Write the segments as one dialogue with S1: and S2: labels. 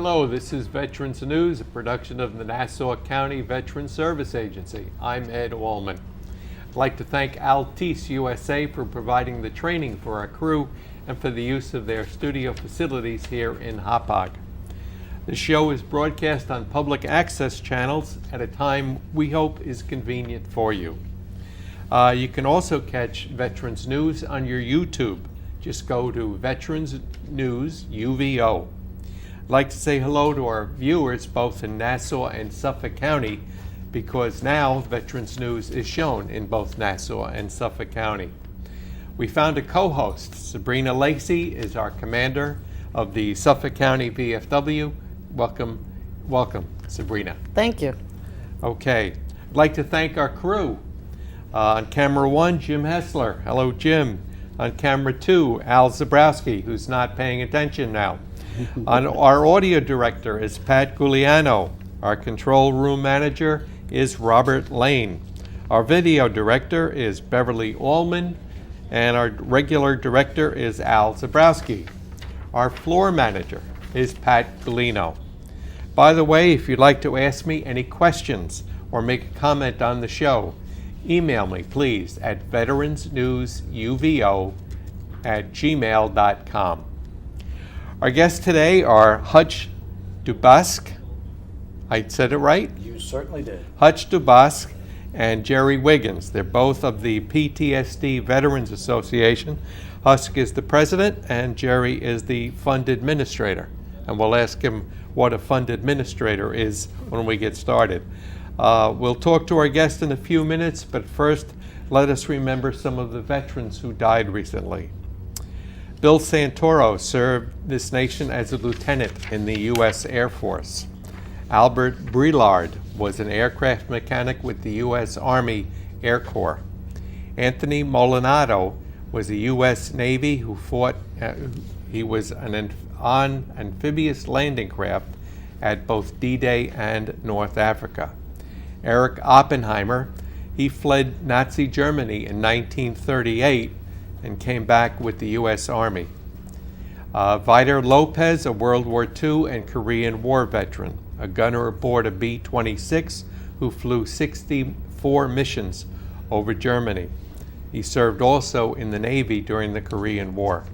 S1: Hello, this is Veterans News, a production of the Nassau County Veterans Service Agency. I'm Ed Allman. I'd like to thank Altice USA for providing the training for our crew and for the use of their studio facilities here in Hauppauge. The show is broadcast on public access channels at a time we hope is convenient for you. You can also catch Veterans News on your YouTube. Just go to Veterans News UVO. I'd like to say hello to our viewers both in Nassau and Suffolk County because now Veterans News is shown in both Nassau and Suffolk County. We found a co-host. Sabrina Lacey is our commander of the Suffolk County VFW. Welcome, Sabrina.
S2: Thank you.
S1: Okay, I'd like to thank our crew. On camera 1, Jim Hessler. Hello, Jim. On camera 2, Al Zabrowski, who's not paying attention now. Our audio director is Pat Gugliano. Our control room manager is Robert Lane. Our video director is Beverly Allman, and our regular director is Al Zabrowski. Our floor manager is Pat Gugliano. By the way, if you'd like to ask me any questions or make a comment on the show, email me, please, at veteransnewsuvo@gmail.com. Our guests today are Hutch Dubosque. I said it right?
S3: You certainly did.
S1: Hutch Dubosque and Gerry Wiggins. They're both of the PTSD Veterans Association. Hutch is the president and Gerry is the fund administrator. And we'll ask him what a fund administrator is when we get started. We'll talk to our guest in a few minutes, but first, let us remember some of the veterans who died recently. Bill Santoro served this nation as a lieutenant in the U.S. Air Force. Albert Brillard was an aircraft mechanic with the U.S. Army Air Corps. Anthony Molinado was a U.S. Navy who fought, he was on amphibious landing craft at both D-Day and North Africa. Eric Oppenheimer, he fled Nazi Germany in 1938 and came back with the U.S. Army. Vider Lopez, a World War II and Korean War veteran, a gunner aboard a B-26 who flew 64 missions over Germany. He served also in the Navy during the Korean War.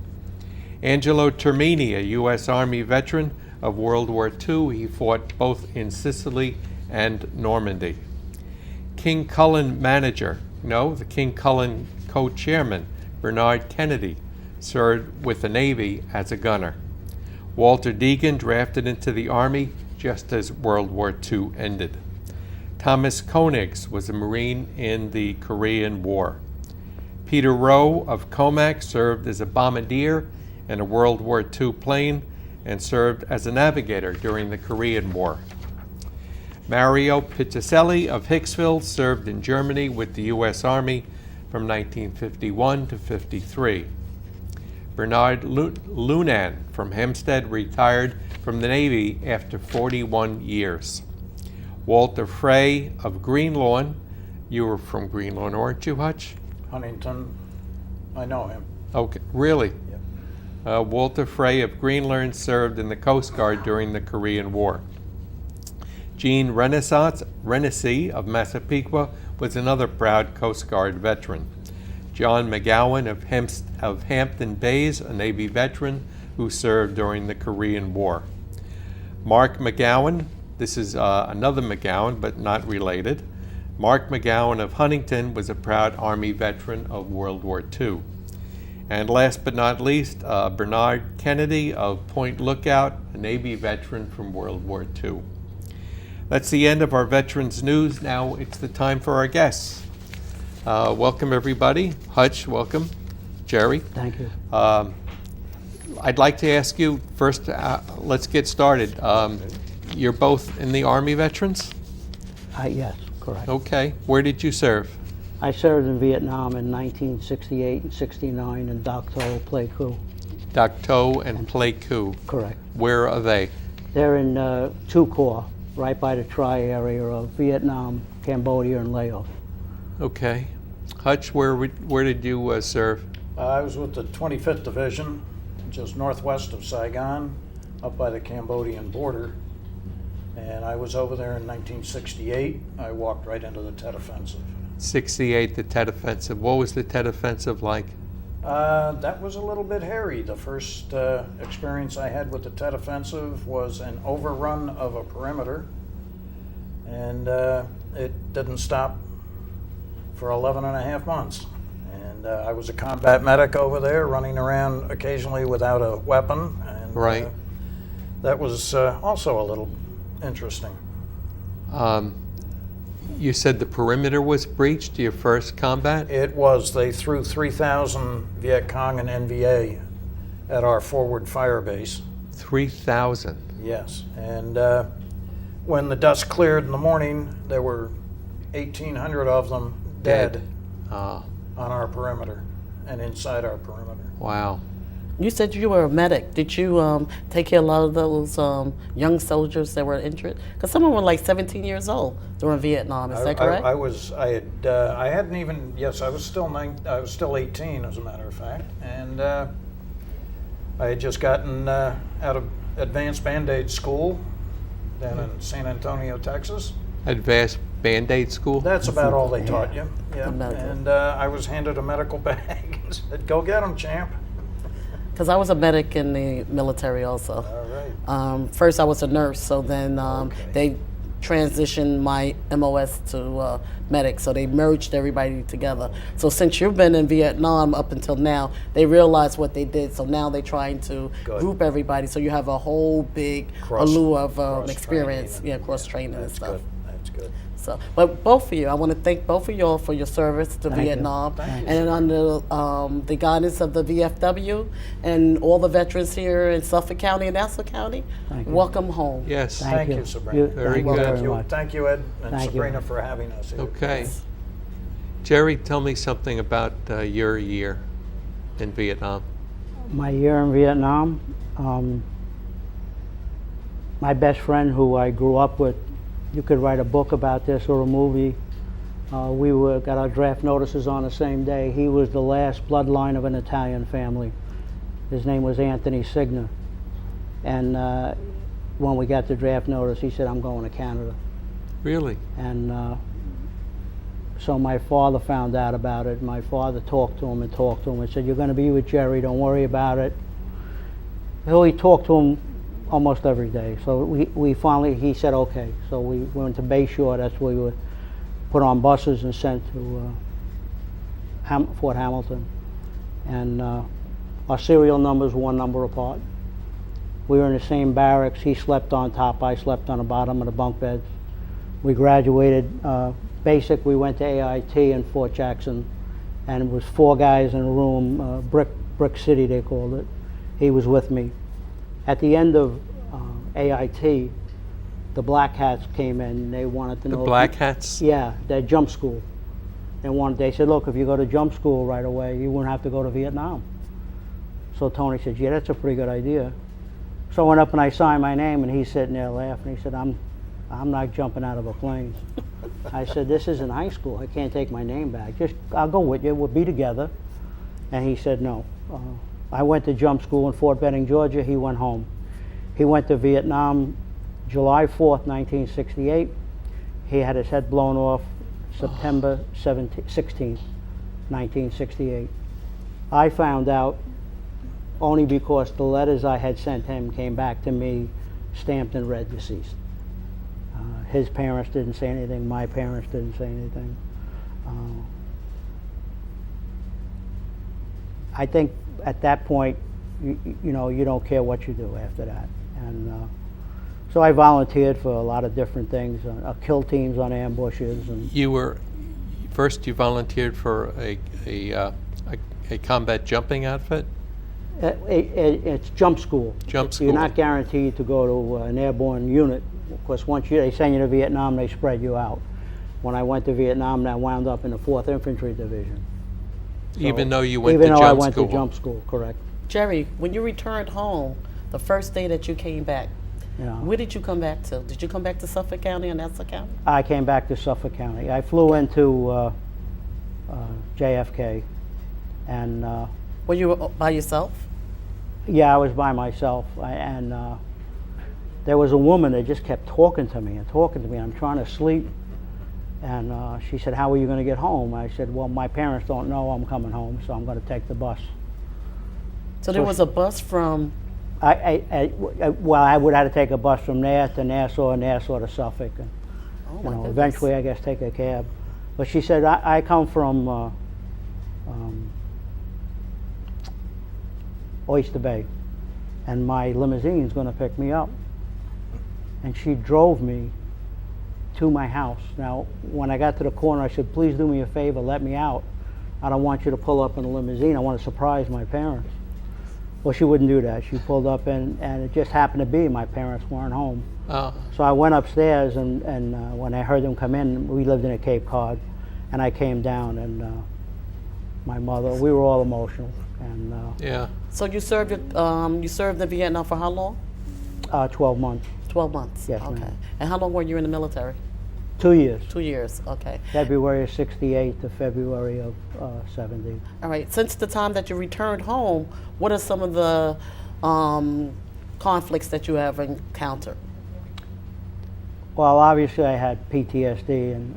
S1: Angelo Termini, a U.S. Army veteran of World War II, he fought both in Sicily and Normandy. King Cullen the King Cullen co-chairman, Bernard Kennedy, served with the Navy as a gunner. Walter Deegan drafted into the Army just as World War II ended. Thomas Koenigs was a Marine in the Korean War. Peter Rowe of Comac served as a bombardier in a World War II plane and served as a navigator during the Korean War. Mario Piticelli of Hicksville served in Germany with the U.S. Army from 1951 to 53. Bernard Lunan from Hempstead retired from the Navy after 41 years. Walter Frey of Greenlawn, you were from Greenlawn, weren't you, Hutch?
S3: Huntington, I know him.
S1: Okay, really?
S3: Yep.
S1: Walter Frey of Greenlawn served in the Coast Guard during the Korean War. Jean Renaissance of Massapequa was another proud Coast Guard veteran. John McGowan of Hampton Bays, a Navy veteran who served during the Korean War. Mark McGowan, this is another McGowan but not related. Mark McGowan of Huntington was a proud Army veteran of World War II. And last but not least, Bernard Kennedy of Point Lookout, a Navy veteran from World War II. That's the end of our Veterans News. Now it's the time for our guests. Welcome, everybody. Hutch, welcome. Gerry.
S2: Thank you.
S1: I'd like to ask you first, let's get started. You're both in the Army veterans?
S2: Yes, correct.
S1: Okay. Where did you serve?
S2: I served in Vietnam in 1968 and 69 in Dak To, Pleiku.
S1: Dak To and Pleiku.
S2: Correct.
S1: Where are they?
S2: They're in Tu Corps, right by the tri-area of Vietnam, Cambodia, and Laos.
S1: Okay. Hutch, where did you serve?
S3: I was with the 25th Division, just northwest of Saigon, up by the Cambodian border. And I was over there in 1968. I walked right into the Tet Offensive.
S1: 68, the Tet Offensive. What was the Tet Offensive like?
S3: That was a little bit hairy. The first experience I had with the Tet Offensive was an overrun of a perimeter, and it didn't stop for 11 and a half months. And I was a combat medic over there, running around occasionally without a weapon, and
S1: Right.
S3: that was also a little interesting.
S1: You said the perimeter was breached, your first combat?
S3: It was. They threw 3,000 Viet Cong and NVA at our forward fire base.
S1: 3,000.
S3: Yes, and when the dust cleared in the morning, there were 1,800 of them dead
S1: Ah,
S3: on our perimeter and inside our perimeter.
S1: wow.
S4: You said you were a medic. Did you take care of a lot of those young soldiers that were injured? Because some of them were like 17 years old during Vietnam. Is that correct?
S3: I was. I hadn't even. Yes, I was still 18, as a matter of fact, and I had just gotten out of advanced Band-Aid school down in San Antonio, Texas.
S1: Advanced Band-Aid school?
S3: That's about all they taught you. Yeah,
S4: The medical.
S3: and I was handed a medical bag and said, "Go get them, champ."
S4: Because I was a medic in the military also.
S3: All right.
S4: First, I was a nurse, so then
S3: Okay.
S4: they transitioned my MOS to medic, so they merged everybody together. So since you've been in Vietnam up until now, they realized what they did, so now they're trying to
S3: Good.
S4: group everybody, so you have a whole big
S3: Cross-
S4: allure of
S3: cross-training
S4: experience,
S3: and-
S4: yeah, cross-training and
S3: That's
S4: stuff.
S3: good. That's good.
S4: So, but both of you, I want to thank both of y'all for your service to
S2: Thank you.
S4: Vietnam,
S3: Thank you.
S4: and under the guidance of the VFW and all the veterans here in Suffolk County and Nassau County.
S2: Thank you.
S4: Welcome home.
S1: Yes.
S3: Thank you, Sabrina.
S1: Very
S2: thank you
S1: good.
S2: very much.
S3: Thank you, Ed and
S2: Thank you.
S3: Sabrina, for having us here.
S1: Okay. Jerry, tell me something about your year in Vietnam.
S2: My year in Vietnam, my best friend who I grew up with, you could write a book about this or a movie. We got our draft notices on the same day. He was the last bloodline of an Italian family. His name was Anthony Signa. And when we got the draft notice, he said, "I'm going to Canada."
S1: Really?
S2: And so my father found out about it. My father talked to him and talked to him and said, "You're going to be with Gerry, don't worry about it." He talked to him almost every day. So we finally, he said, okay. So we went to Bayshore. That's where we were put on buses and sent to Fort Hamilton. And our serial numbers one number apart. We were in the same barracks. He slept on top, I slept on the bottom of the bunk beds. We graduated basic, we went to AIT in Fort Jackson, and it was 4 guys in a room, Brick City they called it. He was with me. At the end of AIT, the Black Hats came in. They wanted to
S1: The
S2: know.
S1: Black Hats?
S2: Yeah, their jump school. They said, "Look, if you go to jump school right away, you wouldn't have to go to Vietnam." So Tony said, "Yeah, that's a pretty good idea." So I went up and I signed my name, and he's sitting there laughing. He said, "I'm not jumping out of a plane." I said, "This isn't high school. I can't take my name back. I'll go with you. We'll be together." And he said, "No." I went to jump school in Fort Benning, Georgia. He went home. He went to Vietnam July 4th, 1968. He had his head blown off September 16th, 1968. I found out only because the letters I had sent him came back to me stamped and read deceased. His parents didn't say anything. My parents didn't say anything. I think at that point, you know, you don't care what you do after that. And so I volunteered for a lot of different things, kill teams on ambushes. And
S1: You volunteered for a combat jumping outfit?
S2: it's jump school.
S1: Jump school.
S2: You're not guaranteed to go to an airborne unit, because once they send you to Vietnam, they spread you out. When I went to Vietnam, I wound up in the 4th Infantry Division.
S1: Even though you went to
S2: Even though I
S1: jump
S2: went
S1: school?
S2: to jump school, correct.
S4: Jerry, when you returned home, the first day that you came back,
S2: Yeah.
S4: where did you come back to? Did you come back to Suffolk County or Nassau County?
S2: I came back to Suffolk County. I flew into JFK, and
S4: Were you by yourself?
S2: yeah, I was by myself. there was a woman that just kept talking to me and talking to me. I'm trying to sleep. And she said, how are you going to get home? I said, well, my parents don't know I'm coming home, so I'm going to take the bus.
S4: So there was a bus from,
S2: Well, I would have to take a bus from there to Nassau, and Nassau to Suffolk. And,
S4: oh my
S2: you know,
S4: goodness.
S2: eventually, I guess, take a cab. But she said, I come from Oyster Bay, and my limousine's going to pick me up. And she drove me to my house. Now, when I got to the corner, I said, please do me a favor, let me out. I don't want you to pull up in a limousine. I want to surprise my parents. Well, she wouldn't do that. She pulled up, and it just happened to be my parents weren't home.
S1: Oh.
S2: So I went upstairs, and when I heard them come in, we lived in a Cape Cod, and I came down, and my mother, we were all emotional. And
S1: Yeah.
S4: so you served in Vietnam for how long?
S2: 12 months,
S4: 12 months.
S2: Yes,
S4: Okay.
S2: ma'am.
S4: And how long were you in the military?
S2: 2 years,
S4: 2 years. Okay.
S2: February of '68 to February of '70.
S4: All right. Since the time that you returned home, what are some of the conflicts that you have encountered?
S2: Well, obviously I had PTSD, and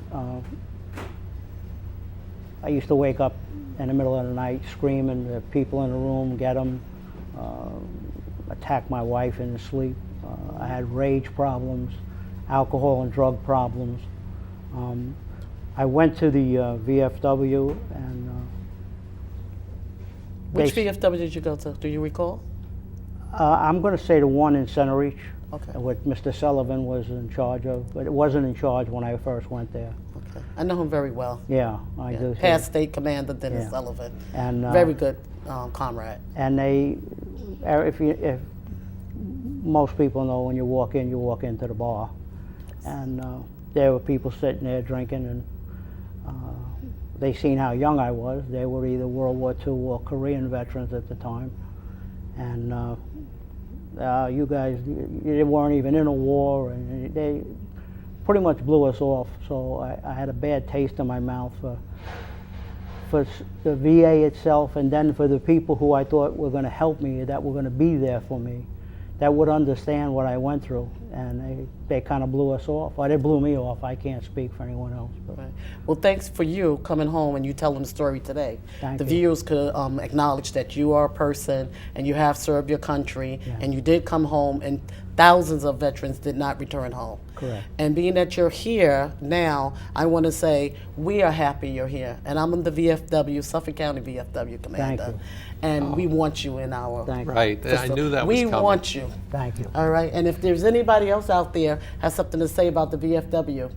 S2: I used to wake up in the middle of the night screaming at people in the room, get them, attack my wife in sleep. I had rage problems, alcohol and drug problems. I went to the VFW, and
S4: Which
S2: they-
S4: VFW did you go to? Do you recall?
S2: I'm going to say the one in Center Reach,
S4: Okay.
S2: what Mr. Sullivan was in charge of, but it wasn't in charge when I first went there.
S4: Okay. I know him very well.
S2: Yeah, I
S4: Yeah.
S2: do.
S4: Past State Commander Dennis
S2: Yeah.
S4: Sullivan.
S2: And
S4: Very good comrade.
S2: And they, if most people know, when you walk into the bar, and there were people sitting there drinking, and they seen how young I was. They were either World War II or Korean veterans at the time, and you guys, you weren't even in a war, and they pretty much blew us off. So I had a bad taste in my mouth for the VA itself, and then for the people who I thought were going to help me, that were going to be there for me, that would understand what I went through, and they kind of blew us off. Or they blew me off. I can't speak for anyone else. But.
S4: Right. Well, thanks for you coming home and you telling the story today.
S2: Thank
S4: the
S2: you.
S4: viewers could acknowledge that you are a person and you have served your country,
S2: Yeah.
S4: and you did come home, and thousands of veterans did not return home.
S2: Correct.
S4: And being that you're here now, I want to say we are happy you're here. And I'm in the VFW, Suffolk County VFW Commander.
S2: you.
S4: And we want you in our
S2: Thank you.
S1: Right. I knew that was
S4: we
S1: coming.
S4: want you.
S2: Thank you.
S4: All right, and if there's anybody else out there has something to say about the VFW,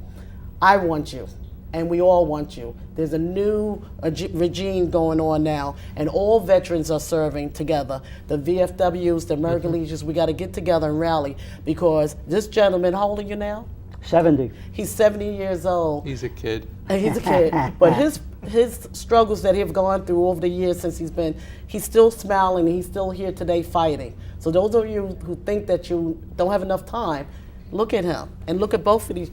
S4: I want you, and we all want you. There's a new regime going on now, and all veterans are serving together. The VFWs, the American Legions, we got to get together and rally, because this gentleman, how old are you now?
S2: 70.
S4: He's 70 years old.
S1: He's a kid.
S4: And he's a kid, but his struggles that he've gone through over the years since he's still smiling, and he's still here today fighting. So those of you who think that you don't have enough time, look at him and look at both of these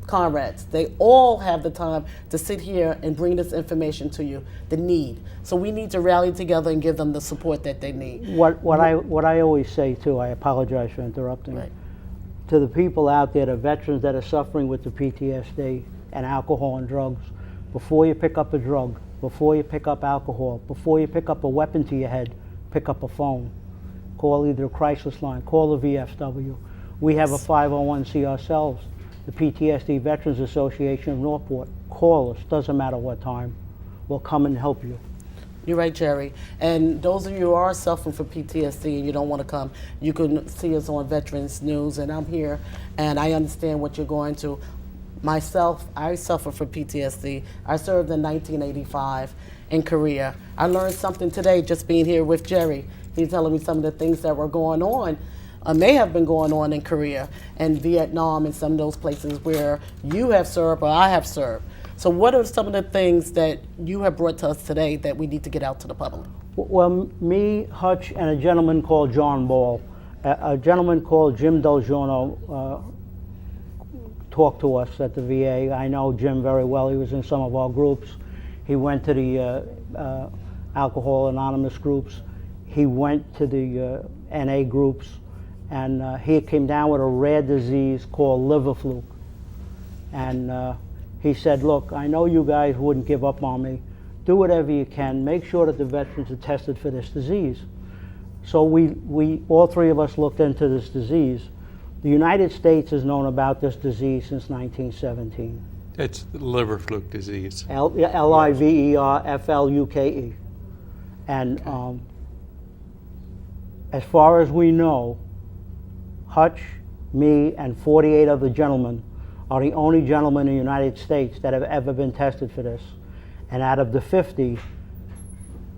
S4: comrades. They all have the time to sit here and bring this information to you, the need. So we need to rally together and give them the support that they need.
S2: What I always say too, I apologize for interrupting.
S4: Right.
S2: To the people out there, the veterans that are suffering with the PTSD and alcohol and drugs, before you pick up a drug, before you pick up alcohol, before you pick up a weapon to your head, pick up a phone. Call either a crisis line, call the VFW. We have a 501c ourselves, the PTSD Veterans Association of Northport. Call us, doesn't matter what time. We'll come and help you.
S4: You're right, Gerry. And those of you who are suffering from PTSD and you don't want to come, you can see us on Veterans News, and I'm here, and I understand what you're going through. Myself, I suffer from PTSD. I served in 1985 in Korea. I learned something today just being here with Gerry. He's telling me some of the things that were going on, may have been going on in Korea and Vietnam and some of those places where you have served or I have served. So what are some of the things that you have brought to us today that we need to get out to the public?
S2: Well, me, Hutch, and a gentleman called John Ball, a gentleman called Jim Delgiorno talked to us at the VA. I know Jim very well. He was in some of our groups. He went to the Alcohol Anonymous groups. He went to the NA groups, and he came down with a rare disease called liver fluke. And he said, look, I know you guys wouldn't give up on me. Do whatever you can. Make sure that the veterans are tested for this disease. So we all three of us looked into this disease. The United States has known about this disease since 1917.
S1: It's liver fluke disease.
S2: Liverfluke. And as far as we know, Hutch, me, and 48 other gentlemen are the only gentlemen in the United States that have ever been tested for this. And out of the 50,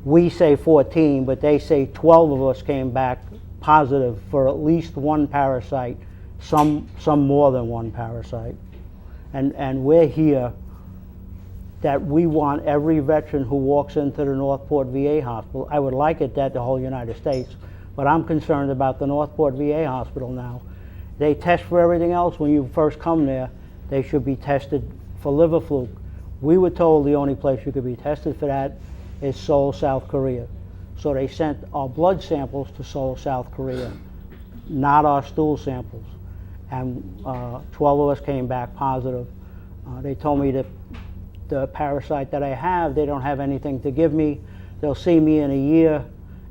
S2: we say 14, but they say 12 of us came back positive for at least one parasite, some more than one parasite. And we're here that we want every veteran who walks into the Northport VA hospital. I would like it that the whole United States, but I'm concerned about the Northport VA hospital now. They test for everything else. When you first come there, they should be tested for liver fluke. We were told the only place you could be tested for that is Seoul, South Korea. So they sent our blood samples to Seoul, South Korea, not our stool samples. And 12 of us came back positive. They told me that the parasite that I have, they don't have anything to give me. They'll see me in a year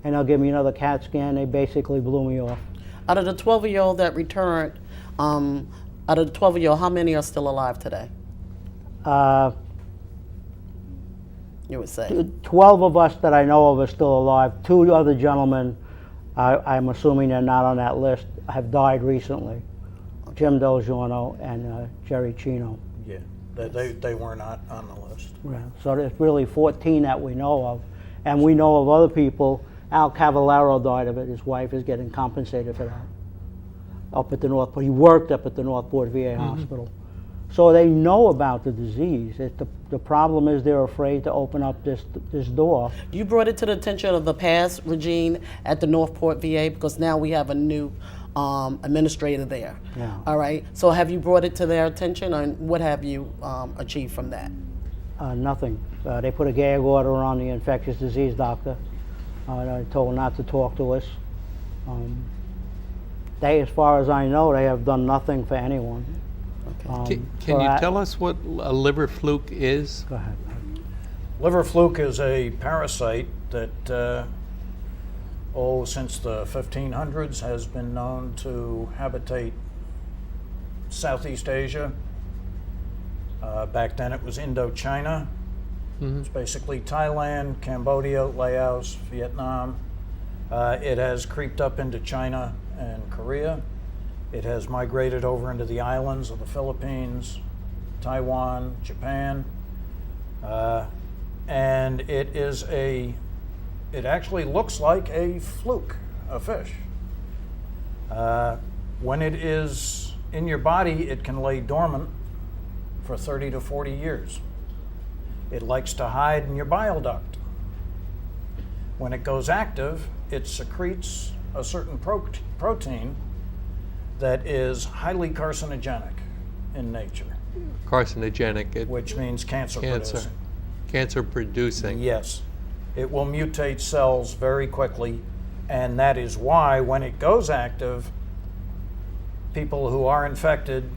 S2: and they'll give me another CAT scan. They basically blew me off.
S4: Out of the 12-year-old that returned, out of the 12-year-old, how many are still alive today? You would say
S2: 12 of us that I know of are still alive. 2 other gentlemen, I'm assuming they're not on that list, have died recently. Jim Delgiorno and Gerry Chino.
S3: Yeah, they were not on the list.
S2: Yeah. So there's really 14 that we know of. And we know of other people. Al Cavallaro died of it. His wife is getting compensated for that. Up at the Northport. He worked up at the Northport VA hospital. So they know about the disease. The problem is they're afraid to open up this door.
S4: you brought it to the attention of the past regime at the Northport VA, because now we have a new administrator there.
S2: Yeah.
S4: All right. So have you brought it to their attention, and what have you achieved from that?
S2: Nothing. They put a gag order on the infectious disease doctor. They told not to talk to us. They, as far as I know, they have done nothing for anyone.
S1: Can you tell us what a liver fluke is?
S2: Go ahead.
S3: Liver fluke is a parasite that, since the 1500s has been known to habitate Southeast Asia. Back then it was Indochina. It's basically Thailand, Cambodia, Laos, Vietnam. It has creeped up into China and Korea. It has migrated over into the islands of the Philippines, Taiwan, Japan. And it actually looks like a fluke, a fish. When it is in your body, it can lay dormant for 30 to 40 years. It likes to hide in your bile duct. When it goes active, it secretes a certain protein that is highly carcinogenic in nature.
S1: Carcinogenic.
S3: Which means cancer producing.
S1: Cancer producing.
S3: Yes. It will mutate cells very quickly, and that is why when it goes active, people who are infected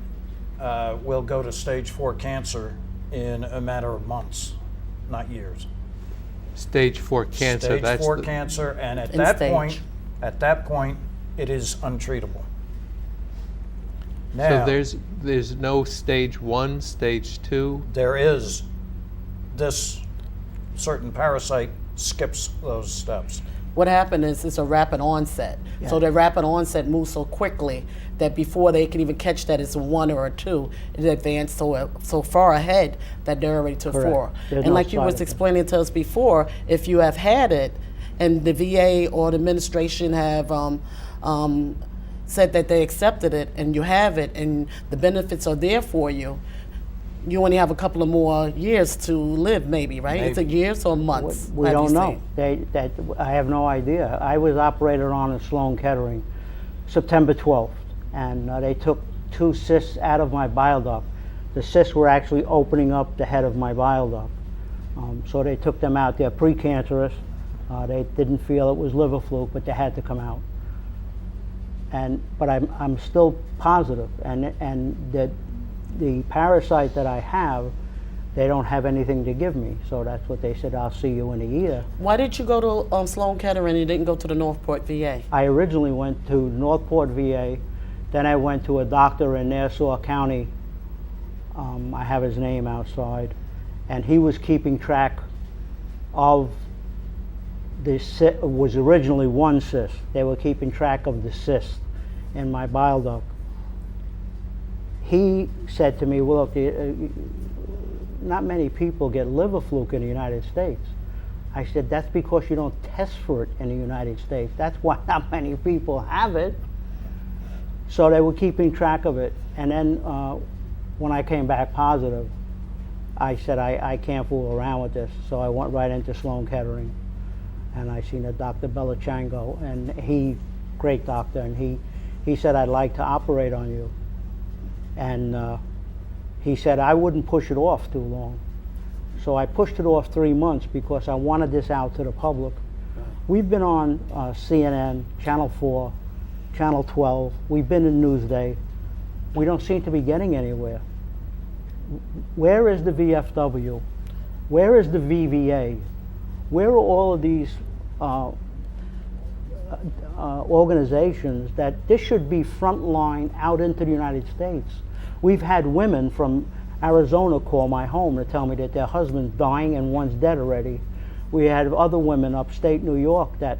S3: will go to stage 4 cancer in a matter of months, not years.
S1: Stage 4 cancer.
S3: Stage 4 cancer, and at that point, it is untreatable. Now,
S1: so there's no stage 1, stage 2?
S3: There is. This certain parasite skips those steps.
S4: What happened is it's a rapid onset.
S2: Yeah.
S4: So the rapid onset moves so quickly that before they can even catch that it's a 1 or a 2, it advanced so far ahead that they're already to
S2: Correct.
S4: 4.
S2: There's
S4: and
S2: no
S4: like you
S2: side
S4: was
S2: effect.
S4: explaining to us before, if you have had it and the VA or the administration have said that they accepted it and you have it and the benefits are there for you, you only have a couple of more years to live, maybe, right?
S3: Maybe.
S4: It's a years or months?
S2: We
S4: have
S2: don't
S4: you
S2: know. I have no idea. I was operated on in Sloan Kettering September 12th, and they took 2 cysts out of my bile duct. The cysts were actually opening up the head of my bile duct. So they took them out. They're precancerous. They didn't feel it was liver fluke, but they had to come out. but I'm still positive, and that the parasite that I have, they don't have anything to give me. So that's what they said. I'll see you in a year.
S4: Why did you go to Sloan Kettering and you didn't go to the Northport VA?
S2: I originally went to Northport VA, then I went to a doctor in Nassau County. I have his name outside, and he was keeping track of this. Was originally one cyst. They were keeping track of the cyst in my bile duct. He said to me, well, look, not many people get liver fluke in the United States. I said, that's because you don't test for it in the United States. That's why not many people have it. So they were keeping track of it. And then when I came back positive, I said, I can't fool around with this. So I went right into Sloan Kettering. And I seen a Dr. Bellichango, and great doctor, and he said, I'd like to operate on you. And he said I wouldn't push it off too long. So I pushed it off 3 months because I wanted this out to the public. We've been on CNN, Channel 4, Channel 12. We've been in Newsday. We don't seem to be getting anywhere. Where is the VFW? Where is the VVA? Where are all of these organizations that this should be frontline out into the United States? We've had women from Arizona call my home to tell me that their husband's dying and one's dead already. We had other women upstate New York that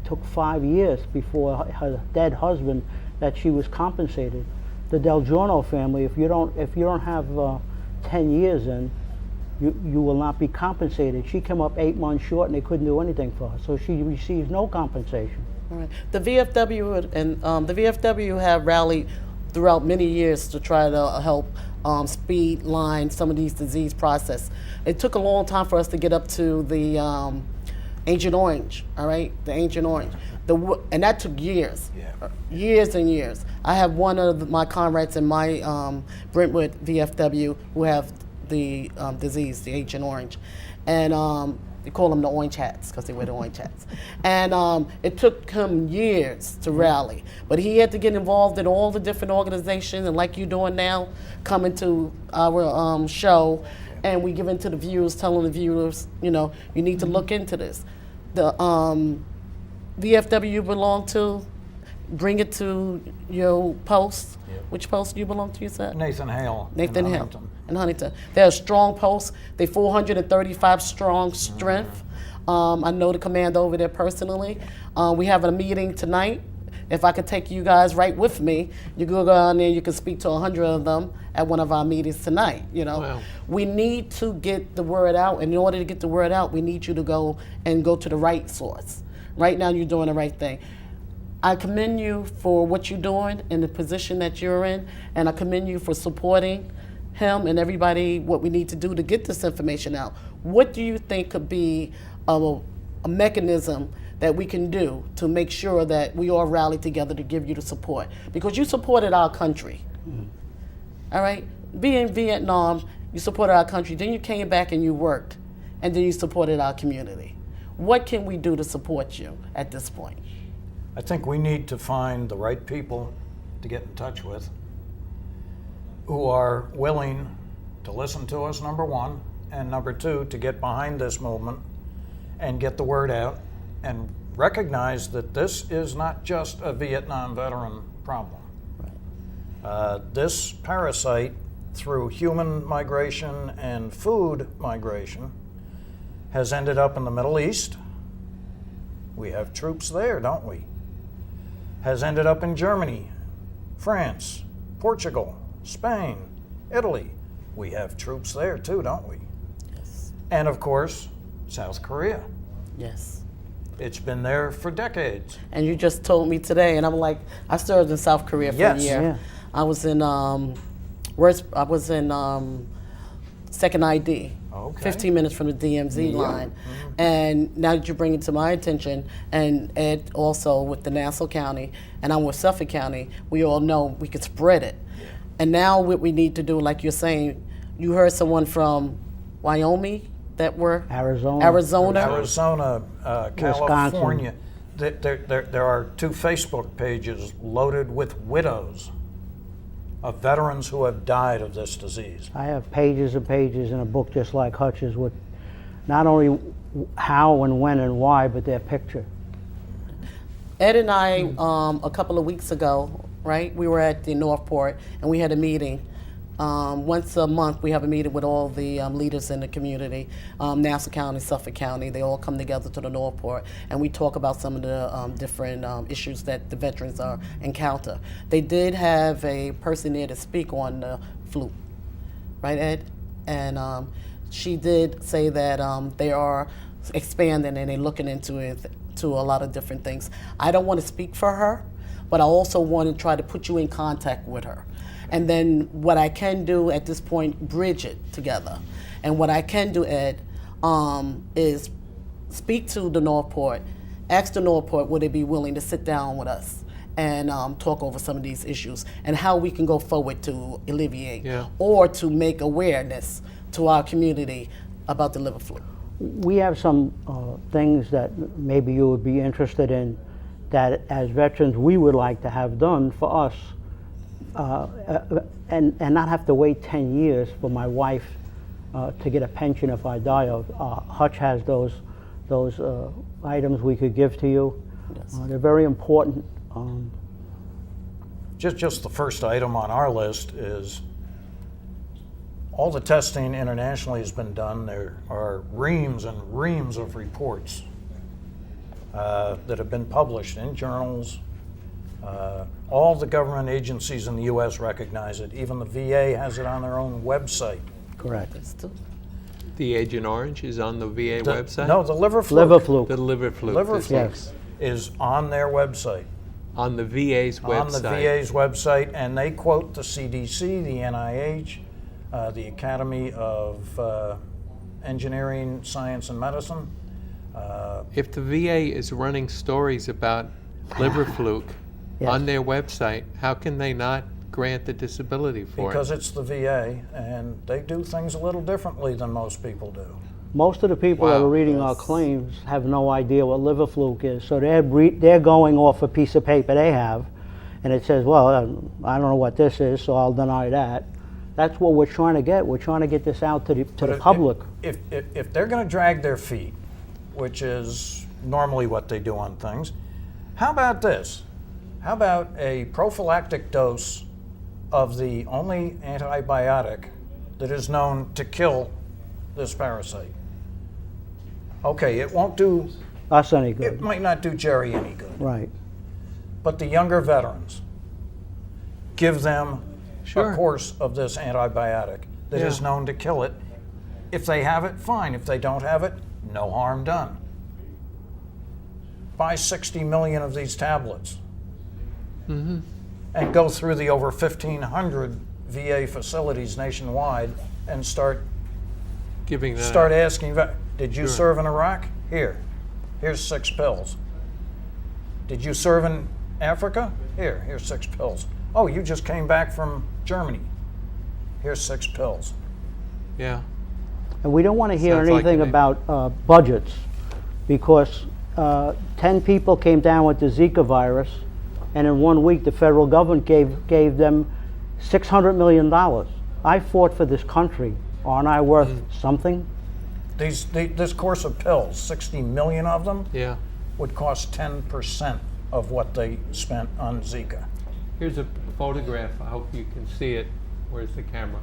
S2: took 5 years before her dead husband that she was compensated. The Del Giorno family, if you don't have 10 years in, you will not be compensated. She came up 8 months short and they couldn't do anything for her, so she receives no compensation.
S4: All right. The VFW and the VFW have rallied throughout many years to try to help speed line some of these disease process. It took a long time for us to get up to the Agent Orange, all right? The Agent Orange. And that took years, years and years. I have one of my comrades in my Brentwood VFW who have the disease, the Agent Orange. And they call them the orange hats because they wear the orange hats. And it took him years to rally. But he had to get involved in all the different organizations, and like you're doing now, coming to our show, and we give in to the viewers, telling the viewers, you know, you need to look into this. The VFW you belong to, bring it to your post.
S3: Yep.
S4: Which post do you belong to, you said?
S3: Nathan Hale.
S4: Nathan
S3: in
S4: Hale
S3: Huntington.
S4: in Huntington. They're a strong post. They're 435 strong strength. I know the commander over there personally. We have a meeting tonight. If I could take you guys right with me, you go down there, you can speak to 100 of them at one of our meetings tonight. You know,
S1: Wow.
S4: We need to get the word out. And in order to get the word out, we need you to go to the right source. Right now, you're doing the right thing. I commend you for what you're doing in the position that you're in, and I commend you for supporting him and everybody, what we need to do to get this information out. What do you think could be a mechanism that we can do to make sure that we all rally together to give you the support? Because you supported our country, all right? Being in Vietnam, you supported our country, then you came back and you worked, and then you supported our community. What can we do to support you at this point?
S3: I think we need to find the right people to get in touch with who are willing to listen to us, number one, and number two, to get behind this movement and get the word out and recognize that this is not just a Vietnam veteran problem. This parasite, through human migration and food migration, has ended up in the Middle East. We have troops there, don't we? Has ended up in Germany, France, Portugal, Spain, Italy. We have troops there too, don't we?
S4: Yes.
S3: And of course, South Korea.
S4: Yes.
S3: It's been there for decades.
S4: And you just told me today, and I'm like, I served in South Korea for
S3: Yes.
S4: a year.
S2: Yeah.
S4: I was in Second ID,
S3: Okay.
S4: 15 minutes from the DMZ line. And now that you bring it to my attention, and Ed also with the Nassau County, and I'm with Suffolk County, we all know we could spread it. And now what we need to do, like you're saying, you heard someone from Wyoming that were
S2: Arizona.
S3: Arizona, California. there are 2 Facebook pages loaded with widows of veterans who have died of this disease.
S2: I have pages and pages in a book just like Hutch's with not only how and when and why, but their picture.
S4: Ed and I, a couple of weeks ago, right, we were at the Northport and we had a meeting. Once a month, we have a meeting with all the leaders in the community, Nassau County, Suffolk County. They all come together to the Northport, and we talk about some of the different issues that the veterans encounter. They did have a person there to speak on the flu, right, Ed? And she did say that they are expanding and they're looking into it, to a lot of different things. I don't want to speak for her, but I also want to try to put you in contact with her. And then what I can do at this point, bridge it together. And what I can do, Ed, is speak to the Northport, ask the Northport would they be willing to sit down with us and talk over some of these issues and how we can go forward to alleviate or to make awareness to our community about the liver flu.
S2: We have some things that maybe you would be interested in that as veterans we would like to have done for us. And not have to wait 10 years for my wife to get a pension if I die of. Hutch has those items we could give to you.
S4: Yes.
S2: They're very important.
S3: Just the first item on our list is all the testing internationally has been done. There are reams and reams of reports that have been published in journals. All the government agencies in the U.S. recognize it. Even the VA has it on their own website.
S2: Correct.
S1: The Agent Orange is on the VA website?
S3: No, the liver flu.
S2: Liver flu.
S1: The liver flu.
S3: Liver flu
S2: Yes.
S3: is on their website.
S1: On the VA's website.
S3: On the VA's website, and they quote the CDC, the NIH, the Academy of Engineering, Science, and Medicine.
S1: If the VA is running stories about liver fluke on their website, how can they not grant the disability for
S3: Because
S1: it?
S3: it's the VA, and they do things a little differently than most people do.
S2: Most of the people that
S1: Wow.
S2: are reading our claims have no idea what liver fluke is, so they're going off a piece of paper they have, and it says, well, I don't know what this is, so I'll deny that. That's what we're trying to get. We're trying to get this out to the public.
S3: If they're going to drag their feet, which is normally what they do on things, how about this? How about a prophylactic dose of the only antibiotic that is known to kill this parasite? Okay, it won't do,
S2: Us any
S3: it
S2: good.
S3: might not do Gerry any good,
S2: Right.
S3: but the younger veterans, give them
S1: Sure.
S3: a course of this antibiotic that is
S1: Yeah.
S3: known to kill it. If they have it, fine. If they don't have it, no harm done. Buy 60 million of these tablets and go through the over 1,500 VA facilities nationwide and start
S1: Giving that
S3: asking, did you serve in Iraq? Here's 6 pills. Did you serve in Africa? Here's 6 pills. Oh, you just came back from Germany. Here's 6 pills.
S1: Yeah.
S2: And we don't want to hear
S1: Sounds like
S2: anything
S1: it.
S2: about budgets, because 10 people came down with the Zika virus, and in 1 week the federal government gave them $600 million. I fought for this country. Aren't I worth something?
S3: This course of pills, 60 million of them,
S1: Yeah.
S3: would cost 10% of what they spent on Zika.
S1: Here's a photograph. I hope you can see it. Where's the camera?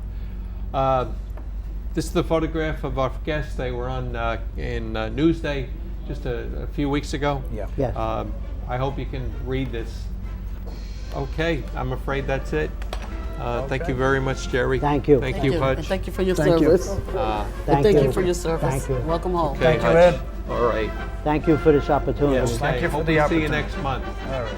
S1: This is the photograph of our guests. They were on in Newsday just a few weeks ago.
S3: Yeah.
S2: Yes.
S1: I hope you can read this. Okay, I'm afraid that's it. Thank
S3: Okay.
S1: you very much, Gerry.
S2: Thank you.
S1: Thank you,
S4: And
S1: Hutch.
S4: thank you for your
S2: Thank you.
S4: service.
S2: Thank
S4: Thank
S2: you.
S4: you for your service.
S2: Thank you.
S4: Welcome home.
S1: Okay,
S3: Thank you,
S1: Hutch.
S3: Ed.
S1: All right.
S2: Thank you for this opportunity.
S3: Yes, thank you for
S1: Hope
S3: the
S1: we see you
S3: opportunity.
S1: next month.
S3: All right.